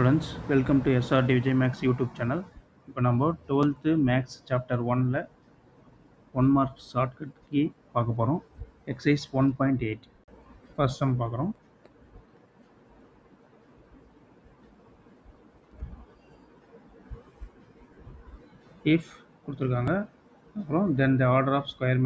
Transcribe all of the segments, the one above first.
students, welcome to SRD Vijay Max YouTube channel. இப்போ நம்ம 12th Max Chapter 1ல 1 mark shortcut key பார்க்க போகிறோம். Exercise 1.8 first sum பார்க்குறோம். If கொடுத்துருக்காங்க அப்புறம் then the order of square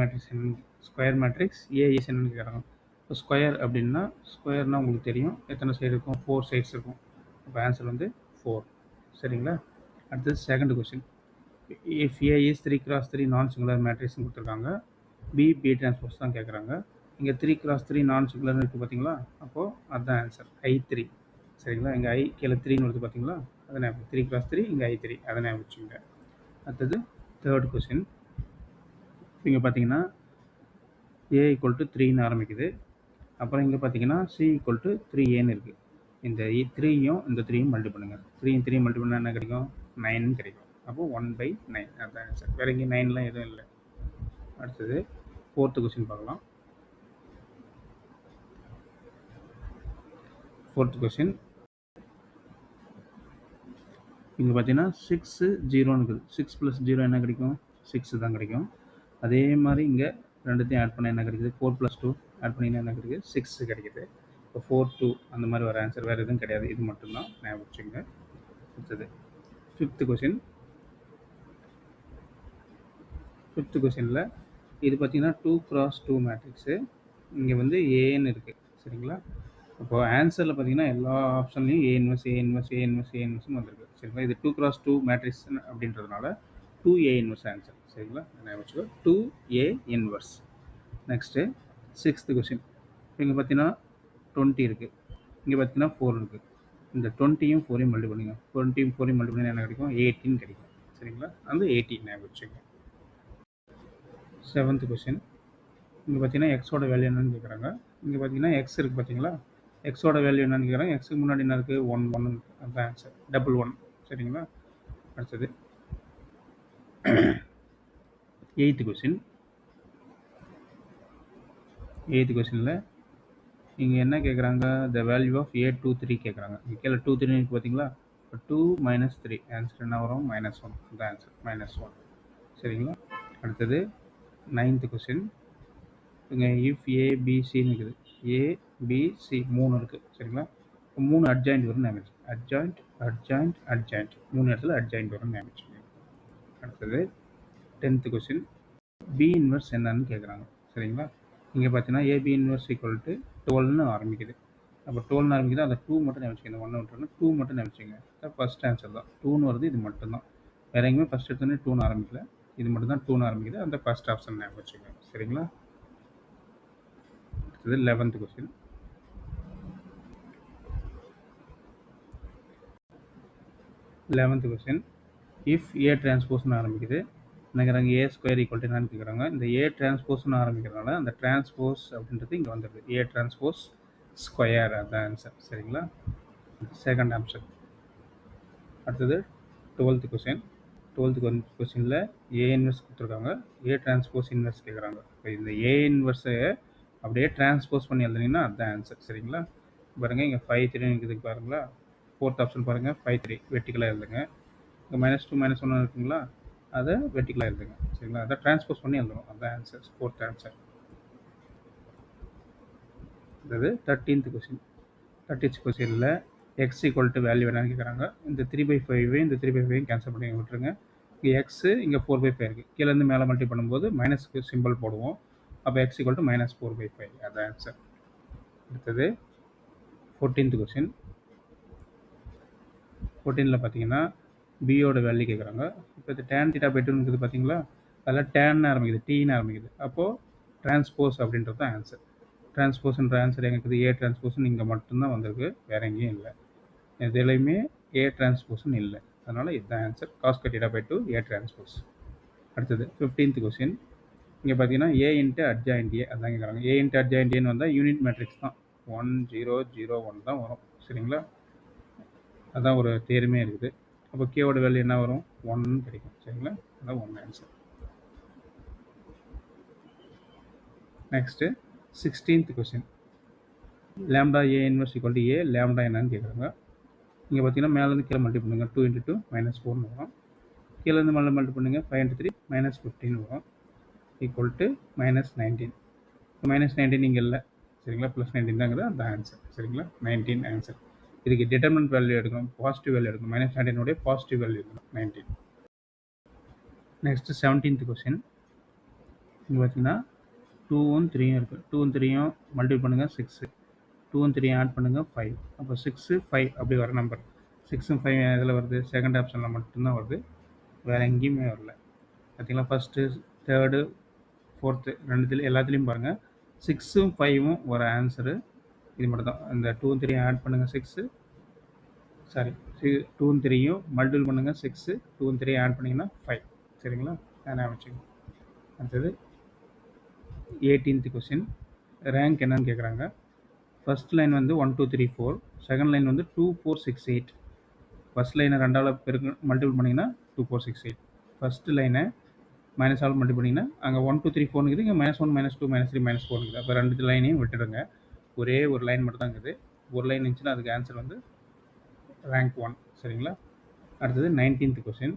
matrix A is என்னன்னு கேட்குறாங்க. இப்போ ஸ்கொயர் அப்படின்னா ஸ்கொயர்னால் உங்களுக்கு தெரியும் எத்தனை சைடு இருக்கும், 4 சைட்ஸ் இருக்கும். அப்போ ஆன்சர் வந்து 4. சரிங்களா? அடுத்தது second question. If A is 3x3 non-singular matrix கொடுத்துருக்காங்க, B transpose தான் கேட்குறாங்க. இங்கே 3x3 non-singular இருக்குது பார்த்தீங்களா, அப்போது அதுதான் ஆன்சர் I3. சரிங்களா? இங்கே I கீழே 3ன்னு வருது பார்த்தீங்களா, அதை ஞாபகம் 3x3 இங்கே I3 அதை ஞாபகம் வச்சுங்க. அடுத்தது தேர்ட் கொஸ்டின். இங்கே பார்த்தீங்கன்னா A = 3ன்னு ஆரம்பிக்குது. அப்புறம் இங்கே பார்த்தீங்கன்னா C = 3Aன்னு இருக்குது. இந்த 3யும் இந்த 3யும் மல்டி பண்ணுங்கள். 3 மல்டி பண்ணால் என்ன கிடைக்கும்? 9 கிடைக்கும். அப்போது 1/9 அதுதான் ஆன்சர். வேறு இங்கே 9லாம் எதுவும் இல்லை. அடுத்தது ஃபோர்த்து கொஸ்டின் பார்க்கலாம். ஃபோர்த்து கொஸ்டின் இங்கே பார்த்தீங்கன்னா 6 0ன்னு இருக்குது. 6 + 0 என்ன கிடைக்கும்? 6 தான் கிடைக்கும். அதே மாதிரி இங்கே ரெண்டுத்தையும் ஆட் பண்ணால் என்ன கிடைக்குது? 4 + 2 ஆட் பண்ணிங்கன்னா என்ன கிடைக்குது? 6 கிடைக்குது. இப்போ 4 2 அந்த மாதிரி வர ஆன்சர் வேறு எதுவும் கிடையாது. இது மட்டும்தான் ஞாபகம் வச்சுங்க. அடுத்தது ஃபிஃப்த்து கொஸ்டின். ஃபிஃப்த்து கொஸ்டினில் இது பார்த்தீங்கன்னா 2x2 மேட்ரிக்ஸு. இங்கே வந்து ஏன்னு இருக்குது. சரிங்களா? இப்போ ஆன்சரில் பார்த்தீங்கன்னா எல்லா ஆப்ஷன்லையும் A 1 வந்திருக்கு. சரிங்களா? இது 2x2 மேட்ரிக்ஸ் அப்படின்றதுனால 2A 1 ஆன்சர். சரிங்களா? நான் வச்சுக்கோ 2A 1. Next sixth question. இங்கே பார்த்தீங்கன்னா 20 இருக்குது. இங்கே பார்த்தீங்கன்னா 4 இருக்குது. இந்த 20யும் 4யும் மல்டி பண்ணுங்க. 20யும் 4யும் மல்டி பண்ணி என்ன கிடைக்கும்? 18 கிடைக்கும். சரிங்களா? அந்த 18 ஞாபகம் வச்சுக்கோங்க. Seventh question. இங்கே பார்த்தீங்கன்னா எக்ஸோட வேல்யூ என்னன்னு கேட்குறாங்க. இங்கே பார்த்தீங்கன்னா எக்ஸ் இருக்குது பார்த்தீங்களா, எக்ஸோட வேல்யூ என்னன்னு கேட்குறாங்க. எக்ஸுக்கு முன்னாடி என்ன இருக்குது? 1 1 அதுதான் ஆன்சர். 1 சரிங்களா? அடுத்தது எயித்து கொஸ்டின். எயித்து கொஸ்டினில் இங்கே என்ன கேட்குறாங்க? த வேல்யூ ஆஃப் A23 கேட்குறாங்க. இங்கே கீழே 2 3 இருக்குது பார்த்தீங்களா, இப்போ 2 - 3 ஆன்சர் என்ன வரும்? -1 அதுதான் ஆன்சர். -1 சரிங்களா? அடுத்தது நைன்த்து கொஸ்டின். இங்கே இஃப் ABCன்னு இருக்குது. ABC 3 இருக்குது. சரிங்களா? இப்போ 3 அட்ஜாயிண்ட் வரும்னு நினைச்சு அட்ஜாயிண்ட் 3 இடத்துல அட்ஜாயிண்ட் வரும்னு நினைச்சு. அடுத்தது 10th கொஸ்டின். B இன்வெர்ஸ் என்னன்னு கேட்குறாங்க. சரிங்களா? இங்கே பார்த்தீங்கன்னா AB இன்வெர்ஸ் = 12ன்னு ஆரம்பிக்குது. அப்போ 12ன்னு ஆரம்பிக்குது, அதை 2 மட்டும் நினைச்சிங்க. 1 விட்டுருங்க, 2 மட்டும் நினைச்சிங்க. ஃபஸ்ட் ஆன்சர் தான். 2ன்னு வருது, இது மட்டும்தான். வேறு எங்கேயுமே ஃபஸ்ட் எடுத்தோன்னே 2ன்னு ஆரம்பிக்கல, இது மட்டும் தான் 2ன்னு ஆரம்பிக்குது. அந்த ஃபஸ்ட் ஆப்ஷன் ஞாபகம் வச்சுக்கோங்க. சரிங்களா? அடுத்தது 11th question. 11th question. If A டிரான்ஸ்போஸ்னு ஆரம்பிக்குது, நினைக்கிறாங்க A² = என்னன்னு கேட்குறாங்க. இந்த A டிரான்ஸ்போஸ்னு ஆரம்பிக்கிறதுனால அந்த டிரான்ஸ்போஸ் அப்படின்றது இங்கே வந்துடுது. A டிரான்ஸ்போஸ் ஸ்கொயர் அதுதான் ஆன்சர். சரிங்களா? Second option. அடுத்தது 12th கொஸ்டின். 12th கொஸ்டினில் A இன்வெர்ஸ் கொடுத்துருக்காங்க, A டிரான்ஸ்போஸ் இன்வெர்ஸ் கேட்குறாங்க. இப்போ இந்த A இன்வெர்ஸை அப்படியே டிரான்ஸ்போஸ் பண்ணி எழுதுனீங்கன்னா அதுதான் ஆன்சர். சரிங்களா? பாருங்கள், இங்கே 5 3 இருக்குதுக்கு பாருங்களா. ஃபோர்த் ஆப்ஷன் பாருங்கள், 5 3 வெர்டிக்கலாக எழுதுங்க. இங்கே -2 -1 இருக்குங்களா, அதை வெர்டிக்கலாக எழுதுங்க. சரிங்களா? அதை டிரான்ஸ்போஸ் பண்ணி எழுதணும், அதுதான் ஆன்சர். Fourth answer. அதாவது 13th கொஸ்டின். 13th கொஸ்டினில் x = வேல்யூ என்னன்னு கேட்குறாங்க. இந்த 3/5 இந்த 3/5 கேன்சல் பண்ணி விட்டுருங்க. இங்கே எக்ஸு இங்கே 4/5 இருக்குது. கீழேருந்து மேலே மல்டி பண்ணும்போது மைனஸ்க்கு சிம்பிள் போடுவோம். அப்போ x = -4/5 அதுதான் ஆன்சர். அடுத்தது 14th கொஸ்டின். 14ல் பார்த்தீங்கன்னா பியோட வேல்யூ கேட்குறாங்க. இப்போ இது tan θ/2 இருக்குது பார்த்தீங்களா, அதில் டேன்னு ஆரம்பிக்குது, டீன்னு ஆரம்பிக்குது. அப்போது டிரான்ஸ்போஸ் அப்படின்றது தான் ஆன்சர். டிரான்ஸ்போஸ்ன்ற ஆன்சர் எங்கே இருக்குது? A டிரான்ஸ்போஸ்ன்னு இங்கே மட்டும்தான் வந்திருக்கு, வேறு எங்கேயும் இல்லை. எதுலையுமே A டிரான்ஸ்போஸ்ன்னு இல்லை, அதனால் இதுதான் ஆன்சர். cos θ/2 A transpose. அடுத்தது 15th கொஸ்டின். இங்கே பார்த்தீங்கன்னா A × adjoint A அதான் கேட்குறாங்க. A × adjoint Aன்னு வந்தால் யூனிட் மேட்ரிக்ஸ் தான், 1 0 0 1 தான் வரும். சரிங்களா? அதான் ஒரு தேர்மே இருக்குது. அப்போ கேவோட வேல்யூ என்ன வரும்? 1 கிடைக்கும். சரிங்களா? அதான் 1 answer. Next 16th question. λ A 1 = A, λ என்னன்னு கேட்குறாங்க. இங்கே பார்த்தீங்கன்னா மேலேருந்து கீழே மல்டி பண்ணுங்கள் 2 × 2 -4 வரும். கீழேருந்து மேலே மல்டி பண்ணுங்கள் 5 × 3 -15 வரும் ஈக்குவல் டு -19. -19 இங்கே இல்லை சரிங்களா, +19 தாங்கிறது அந்த ஆன்சர் சரிங்களா. 19 ஆன்சர். இதுக்கு டிட்டர்மினன்ட் வேல்யூ எடுக்கணும், பாசிட்டிவ் வேல்யூ எடுக்கணும். -19 பாசிட்டிவ் வேல்யூ எடுக்கணும் 19. Next 17th question. இங்கே பார்த்தீங்கன்னா 2ம் 3யும் இருக்குது. 2ம் 3யும் மல்டிபிள் பண்ணுங்கள் 6, 2ம் 3யும் ஆட் பண்ணுங்கள் 5. அப்போ 6, 5 அப்படி வர நம்பர். 6ம் 5 இதில் வருது, செகண்ட் ஆப்ஷனில் மட்டும்தான் வருது, வேறு எங்கேயுமே வரல. பார்த்தீங்களா, ஃபஸ்ட்டு தேர்டு ஃபோர்த்து ரெண்டுத்துலேயும் எல்லாத்துலேயும் பாருங்கள் 6ம் 5ம் வர ஆன்சரு இது மட்டும் தான். இந்த 2ம் 3யும் ஆட் பண்ணுங்கள் 6, சாரி 2ம் 3யும் மல்டிபிள் பண்ணுங்கள் 6, 2ம் 3யும் ஆட் பண்ணிங்கன்னா 5 சரிங்களா. நான் வச்சுக்கோங்க. அடுத்தது 18th கொஸ்டின். ரேங்க் என்னன்னு கேட்குறாங்க. ஃபர்ஸ்ட் லைன் வந்து 1 2 3 4, செகண்ட் லைன் வந்து 2 4 6 8. ஃபர்ஸ்ட் லைனை 2ஆல் மல்டிபிள் பண்ணிங்கன்னா 2 4 6 8. ஃபர்ஸ்ட் லைனை -ஆல் மல்டிபிள் பண்ணிங்கன்னா அங்கே 1 2 3 4 இருக்குது, இங்கே -1 -2 -3 -4 இருக்குது. அப்போ ரெண்டு லைனையும் விட்டுடுங்க, ஒரே ஒரு லைன் மட்டும் தான் இருக்குது. ஒரு லைன் இருந்துச்சுன்னா அதுக்கு ஆன்சர் வந்து ரேங்க் 1 சரிங்களா. அடுத்தது 19th கொஸ்டின்.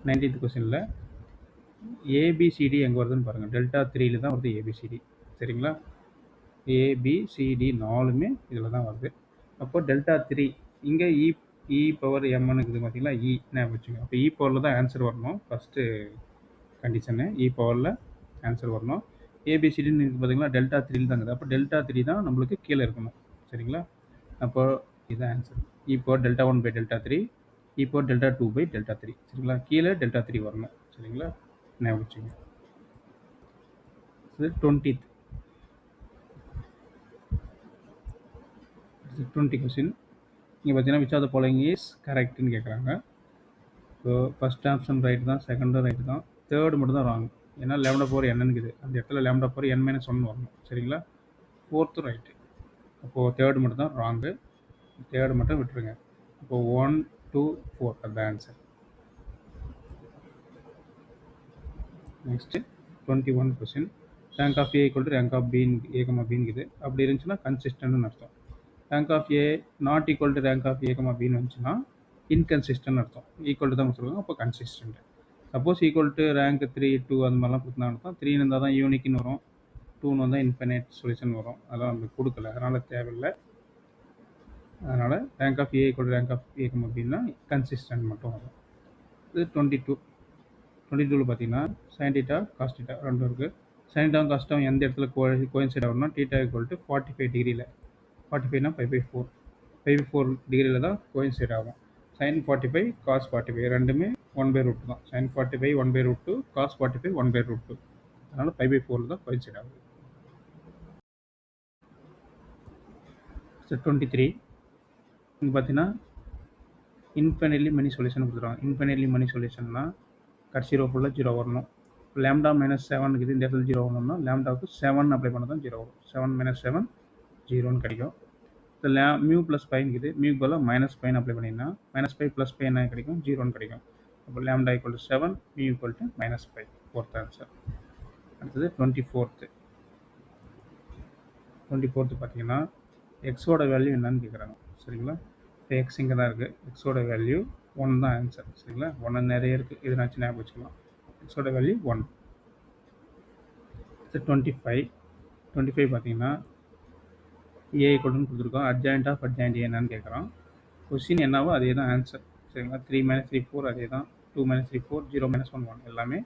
19th கொஸ்டினில் ஏபிசிடி எங்கே வருதுன்னு பாருங்கள். டெல்டா 3ல் தான் வருது ஏபிசிடி சரிங்களா. ஏபிசிடி 4மே இதில் தான் வருது. அப்போ டெல்டா 3 இங்கே இ பவர் எம்னு இருக்குது பார்த்தீங்களா, இ என்ன வச்சுங்க. அப்போ இ பவரில் தான் ஆன்சர் வரணும். ஃபஸ்ட்டு கண்டிஷனு இ பவரில் ஆன்சர் வரணும். ஏபிசிடின்னு இருக்குது பார்த்தீங்களா, டெல்டா 3ல் தான் இருக்குது. அப்போ டெல்டா 3 தான் நம்மளுக்கு கீழே இருக்கணும் சரிங்களா. அப்போ இதுதான் answer. E power delta 1 by delta 3, e power delta 2 by delta 3 சரிங்களா. கீழே டெல்டா 3 வரணும் சரிங்களா, ஞாபகம் வச்சுங்க. இது 20 கொஸ்டின். இங்கே பார்த்தீங்கன்னா which of the following is கரெக்ட்னு கேட்குறாங்க. ஸோ ஃபஸ்ட் ஆப்ஷன் ரைட் தான், செகண்டும் ரைட்டு தான், தேர்டு மட்டும் தான் ராங். ஏன்னா λ4 என்னன்னு இருக்குது, அந்த இடத்துல λ4 n-1 வரணும் சரிங்களா. Fourth right. அப்போது தேர்டு மட்டும் தான் ராங்கு, தேர்டு மட்டும் விட்டுருங்க. இப்போது 1 2 4 அந்த answer. Next 21 question. Rank of A equal to rank of பின்னு இருக்குது. அப்படி இருந்துச்சுன்னா கன்சிஸ்டன்ட்னு அர்த்தம். Rank of A not equal to rank of A பின்னு வந்துச்சுன்னா இன்கன்சிஸ்டன்ட் அர்த்தம். ஈக்குவல் டு தான் கொடுத்துருக்காங்க, அப்போ consistent. Suppose equal to rank 3 2 அந்த மாதிரிலாம் கொடுத்தா அர்த்தம். 3 இருந்தால் தான் யூனிக்னு வரும், 2 வந்தால் இன்ஃபினைட் சொல்யூஷன் வரும். அதெல்லாம் நம்மளுக்கு கொடுக்கல, அதனால் தேவையில்லை. அதனால் rank of A equal to rank of A பின்னா கன்சிஸ்டன்ட் மட்டும் வரும். இது 22ல் பார்த்தீங்கன்னா sin θ cos θ ரெண்டும் இருக்குது. sin θ cos θ எந்த இடத்துல கோயின்சைட் ஆகும்னா θ ஈக்குவல் டு 45 டிகிரியில், 45னா 5/4, 5/4 டிகிரியில் தான் கோயின்சைட் ஆகும். sin 45 cos 45 ரெண்டுமே 1/√2 தான். sin 45 1/√2, cos 45 1/√2. அதனால் 5/4 தான் கோயின்சைட் ஆகுது. 23 இங்கே பார்த்தீங்கன்னா இன்ஃபைனைட்லி மெனி சொல்யூஷன் கொடுத்துருவாங்க. இன்ஃபைனைட்லி மெனி சொல்யூஷன்னா கடைசி ரோ ஃபுல்லாக 0 வரணும். λ -7 இருக்குது, இந்த இடத்துல 0 வரணும்னா λவுக்கு 7 அப்ளை பண்ண தான் 0 வரும். 7 - 7 0ன்னு கிடைக்கும். இந்த மியூ ப்ளஸ் பை இருக்குது, மியூக்கு பதிலாக -5 அப்ளை பண்ணிங்கன்னா -5 + π என்ன கிடைக்கும், 0ன்னு கிடைக்கும். அப்போ λ equal to 7, mu equal to -5, fourth answer. அடுத்தது 24th பார்த்தீங்கன்னா எக்ஸோட வேல்யூ என்னன்னு கேட்குறாங்க சரிங்களா. இப்போ எக்ஸ் இங்கே தான் இருக்குது, எக்ஸோட வேல்யூ 1 தான் ஆன்சர் சரிங்களா. 1 நிறைய இருக்குது, இது நான் ஞாபகம் வச்சுக்கலாம். எக்ஸோட வேல்யூ 1. 25 பார்த்தீங்கன்னா ஏ ஈக்குவல்னு கொடுத்துருக்கோம். அட்ஜாயிண்ட் ஆஃப் அட்ஜாயிண்ட் என்னன்னு கேட்குறோம். கொஸ்டின் என்னவோ அதே தான் ஆன்சர் சரிங்களா. 3 - 3 4 அதே தான், 2 - 3 4, 0 - 1 1 எல்லாமே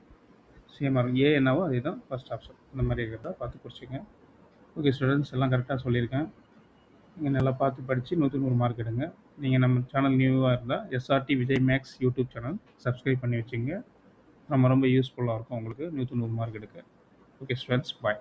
சேமாக இருக்கும். ஏ என்னவோ அதே தான் ஃபஸ்ட் ஆப்ஷன். இந்த மாதிரி இருக்கிறதா பார்த்து குறிச்சிங்க. ஓகே ஸ்டூடெண்ட்ஸ், எல்லாம் கரெக்டாக சொல்லியிருக்கேன். நீங்கள் நல்லா பார்த்து படித்து 100 மார்க் எடுங்க. நீங்கள் நம்ம சேனல் நியூவாக இருந்தால் SRT Vijay maths YouTube channel subscribe பண்ணி வச்சுங்க. ரொம்ப யூஸ்ஃபுல்லாக இருக்கும் உங்களுக்கு 100 மார்க் எடுக்க. ஓகே ஸ்டூடெண்ட்ஸ், பாய்.